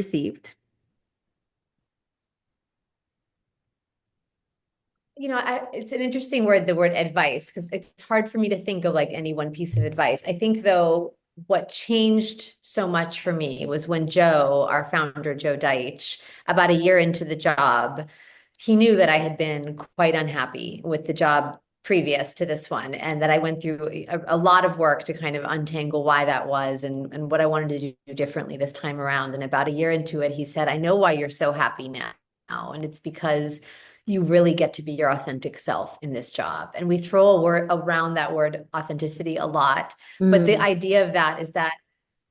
It's an interesting word, the word advice, because it's hard for me to think of like any one piece of advice. I think though, what changed so much for me was when Joe, our founder, Joe Deitch, about a year into the job, he knew that I had been quite unhappy with the job previous to this one, and that I went through a lot of work to kind of untangle why that was and what I wanted to do differently this time around. And about a year into it, he said, "I know why you're so happy now. And it's because you really get to be your authentic self in this job." And we throw a word around that word authenticity a lot. But the received? idea of that is that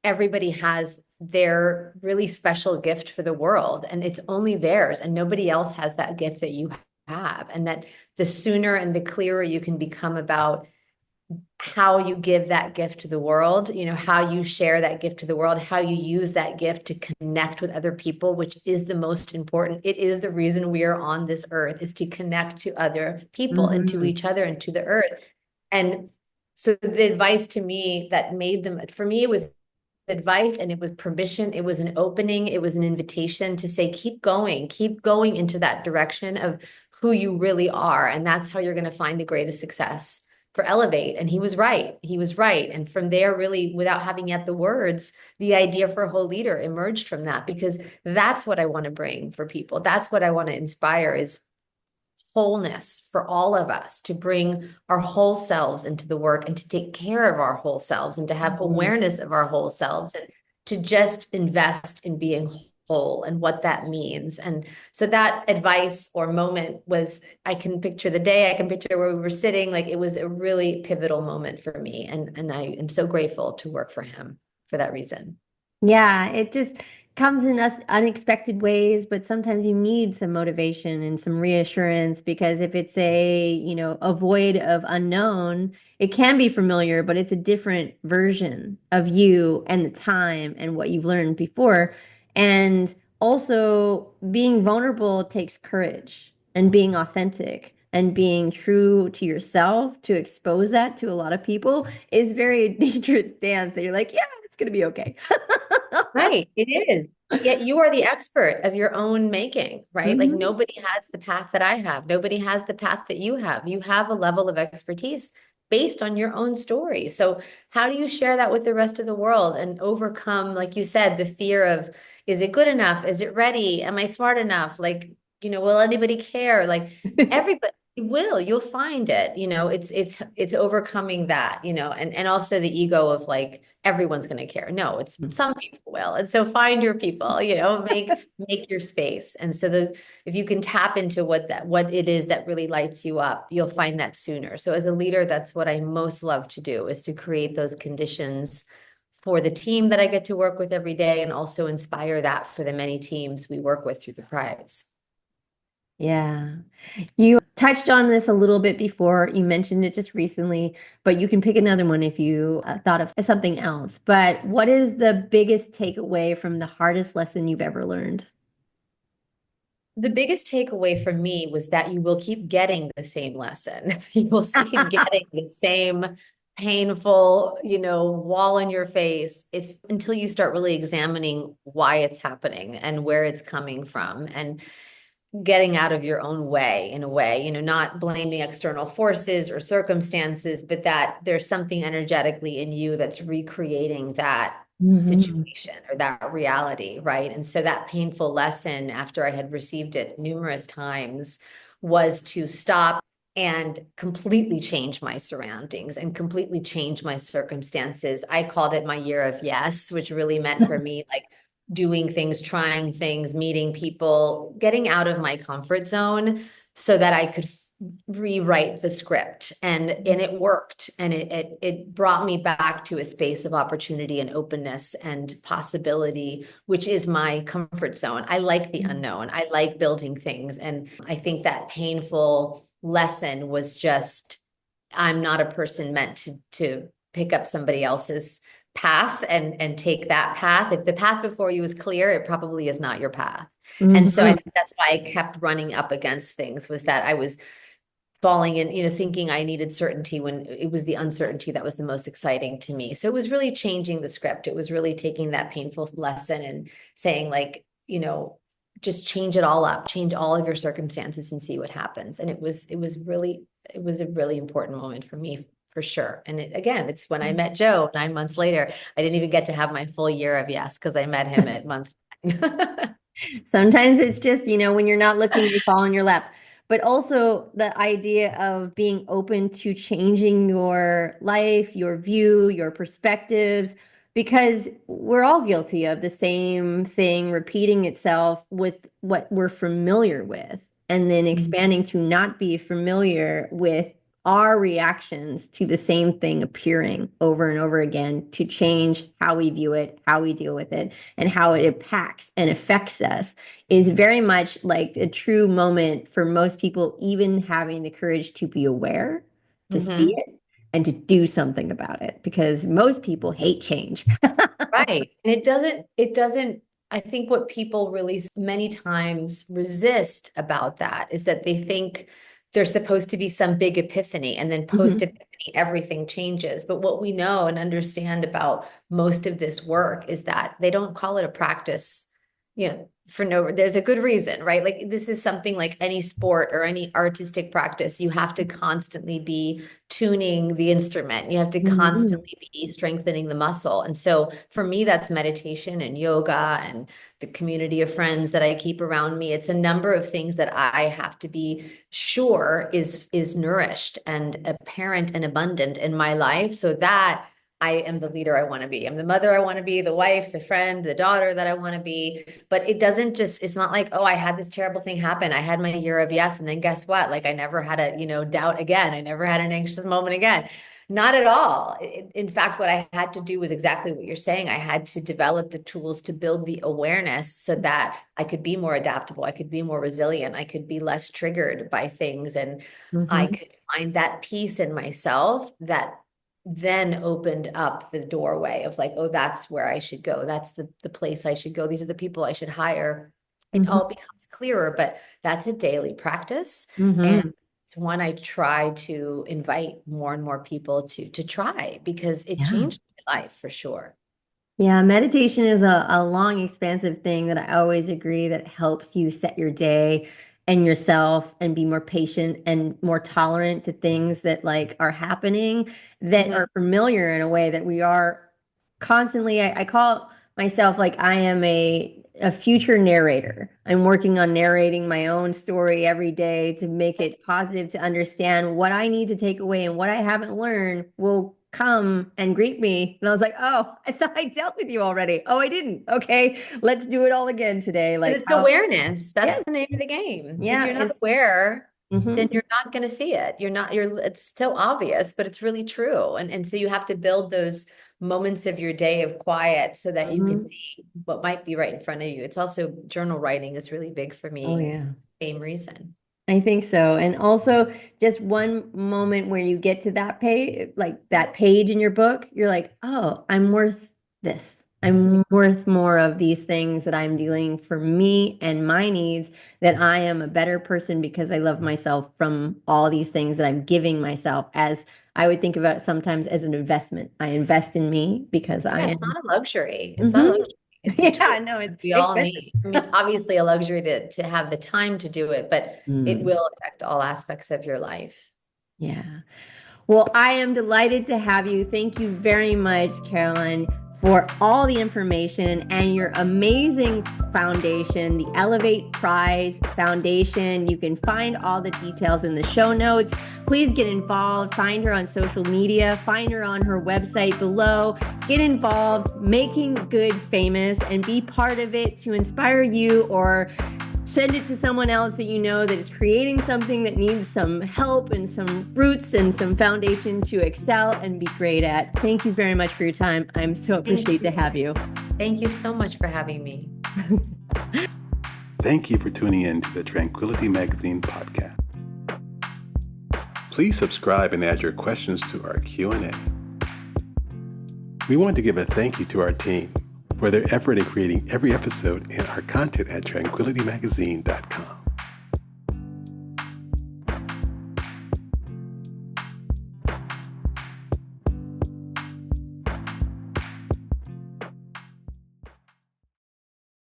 everybody has their really special gift for the world and it's only theirs and nobody else has that gift that you have. And that the sooner and the clearer you can become about how you give that gift to the world, how you share that gift to the world, how you use that gift to connect with other people, which is the most important. It is the reason we are on this earth, is to connect to other people and to Mhm. each other and to the earth. And so the advice to me that made them, for me, it was advice and it was permission. It was an opening. It was an invitation to say, keep going into that direction of who you really are. And that's how you're going to find the greatest success for Elevate. And he was right. He was right. And from there, really, without having yet the words, the idea for a whole leader emerged from that, because that's what I want to bring for people. That's what I want to inspire is wholeness for all of us, to bring our whole selves into the work and to take care of our whole selves and to have awareness of our whole selves and to just invest in being whole and what that means. And so that advice or moment was, I can picture the day, I can picture where we were sitting, like it was a really pivotal moment for me. And I am so grateful to work for him for that reason. Yeah, it just comes in us unexpected ways, but sometimes you need some motivation and some reassurance because if it's a void of unknown, it can be familiar, but it's a different version of you and the time and what you've learned before. And also being vulnerable takes courage and being authentic and being true to yourself to expose that to a lot of people is very dangerous dance that you're like, yeah, It's going to be okay. Right, it is. Yet you are the expert of your own making, right? Like Mhm. nobody has the path that I have. Nobody has the path that you have. You have a level of expertise based on your own story. So how do you share that with the rest of the world and overcome, like you said, the fear of, is it good enough? Is it ready? Am I smart enough? Like, will anybody care? Like everybody will, you'll find it, it's overcoming that, and also the ego of like, everyone's going to care. No, it's some people will. And so find your people, make your space. And so if you can tap into what it is that really lights you up, you'll find that sooner. So as a leader, that's what I most love to do, is to create those conditions for the team that I get to work with every day, and also inspire that for the many teams we work with through the prize. Yeah. You touched on this a little bit before. You mentioned it just recently, but you can pick another one if you thought of something else. But what is the biggest takeaway from the hardest lesson you've ever learned? The biggest takeaway for me was that you will keep getting the same lesson. You will keep getting the same painful, wall in your face until you start really examining why it's happening and where it's coming from, and getting out of your own way in a way, not blaming external forces or circumstances, but that there's something energetically in you that's recreating that Mhm. situation or that reality, right? And so that painful lesson, after I had received it numerous times, was to stop and completely change my surroundings and completely change my circumstances. I called it my year of yes, which really meant for me like doing things, trying things, meeting people, getting out of my comfort zone so that I could rewrite the script. And it worked. And it brought me back to a space of opportunity and openness and possibility, which is my comfort zone. I like the unknown. I like building things. And I think that painful lesson was just, I'm not a person meant to pick up somebody else's path and take that path. If the path before you is clear, it probably is not your path. And so I Mhm. think that's why I kept running up against things, was that I was falling in, thinking I needed certainty when it was the uncertainty that was the most exciting to me. So it was really changing the script. It was really taking that painful lesson and saying like, just change it all up, change all of your circumstances and see what happens. And it was a really important moment for me, for sure. And again, it's when I met Joe 9 months later. I didn't even get to have my full year of yes, because I met him at month. Sometimes it's just, when you're not looking, they fall in your lap. But also the idea of being open to changing your life, your view, your perspectives, because we're all guilty of the same thing repeating itself with what we're familiar with, and then expanding to not be familiar with our reactions to the same thing appearing over and over again, to change how we view it, how we deal with it, and how it impacts and affects us, is very much like a true moment for most people, even having the courage to be aware, to see Mhm. it, and to do something about it, because most people hate change. Right. And it doesn't, I think what people really many times resist about that is that they think there's supposed to be some big epiphany, and then post Mhm. epiphany, everything changes. But what we know and understand about most of this work is that they don't call it a practice, there's a good reason, right? Like this is something like any sport or any artistic practice. You have to constantly be tuning the instrument. You have to Mhm. constantly be strengthening the muscle. And so for me, that's meditation and yoga and the community of friends that I keep around me. It's a number of things that I have to be sure is nourished and apparent and abundant in my life, so that I am the leader I want to be. I'm the mother I want to be, the wife, the friend, the daughter that I want to be. But it's not like, oh, I had this terrible thing happen. I had my year of yes. And then guess what? Like I never had a, doubt again. I never had an anxious moment again. Not at all. In fact, what I had to do was exactly what you're saying. I had to develop the tools to build the awareness so that I could be more adaptable. I could be more resilient. I could be less triggered by things. And I Mhm. could find that peace in myself that then opened up the doorway of like, oh, that's where I should go. That's the place I should go. These are the people I should hire. It Mhm. all becomes clearer, but that's a daily practice. And Mhm. it's one I try to invite more and more people to try, because it Yeah. changed my life for sure. Yeah, meditation is a long, expansive thing that I always agree that helps you set your day and yourself and be more patient and more tolerant to things that like are happening that Mhm. are familiar in a way that we are constantly. I call myself like I am a future narrator. I'm working on narrating my own story every day to make it positive, to understand what I need to take away and what I haven't learned will come and greet me. And I was like, oh, I thought I dealt with you already. Oh, I didn't. Okay, let's do it all again today. But Like it's how, awareness. That's yes, the name of the game. If yeah, you're not aware, then mhm, you're not going to see it. It's so obvious, but it's really true. And so you have to build those moments of your day of quiet so that you can mhm. see what might be right in front of you. It's also journal writing is really big for Oh, me. yeah. Same reason. I think so. And also just one moment where you get to that page, like that page in your book, you're like, oh, I'm worth this. I'm worth more of these things that I'm dealing for me and my needs, that I am a better person because I love myself from all these things that I'm giving myself, as I would think about it sometimes as an investment. I invest in me because I Yeah, it's am. not a luxury. It's not a Mhm. luxury. It's a Yeah, tool no, that it's we all expensive. need. I mean, it's obviously a luxury to have the time to do it, but it Mm, will affect all aspects of your life. yeah. Well, I am delighted to have you. Thank you very much, Caroline, for all the information and your amazing foundation, the Elevate Prize Foundation. You can find all the details in the show notes. Please get involved. Find her on social media, find her on her website below. Get involved, making good famous, and be part of it to inspire you, or send it to someone else that you know that is creating something that needs some help and some roots and some foundation to excel and be great at. Thank you very much for your time. I'm so Thank appreciated to you. have you. Thank you so much for having me. Thank you for tuning in to the Tranquility Magazine podcast. Please subscribe and add your questions to our Q&A. We want to give a thank you to our team for their effort in creating every episode and our content at tranquilitymagazine.com.